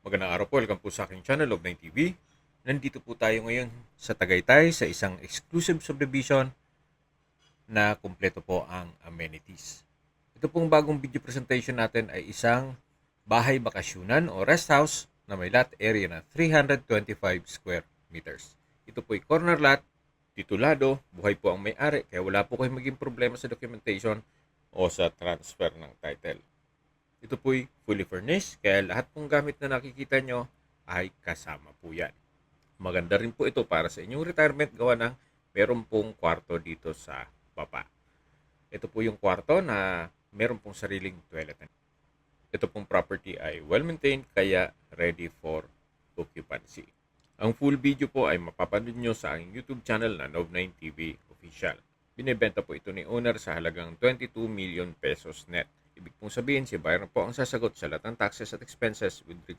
Magandang araw po, welcome po sa aking channel, Log9 TV. Nandito po tayo ngayon sa Tagaytay sa isang exclusive subdivision na kumpleto po ang amenities. Ito pong bagong video presentation natin ay isang bahay bakasyunan o rest house na may lot area na 325 square meters. Ito po ay corner lot, titulado, buhay po ang may-ari kaya wala po kayong maging problema sa documentation o sa transfer ng title. Ito po'y fully furnished, kaya lahat pong gamit na nakikita nyo ay kasama po yan. Maganda rin po ito para sa inyong retirement gawa ng meron pong kwarto dito sa baba. Ito po yung kwarto na meron pong sariling toilet. Ito pong property ay well-maintained kaya ready for occupancy. Ang full video po ay mapapanood nyo sa aking YouTube channel na Log9 TV Official. Binibenta po ito ni owner sa halagang 22 million pesos net. Ibig pong sabihin, si buyer po ang sasagot sa lahat ng taxes at expenses with regard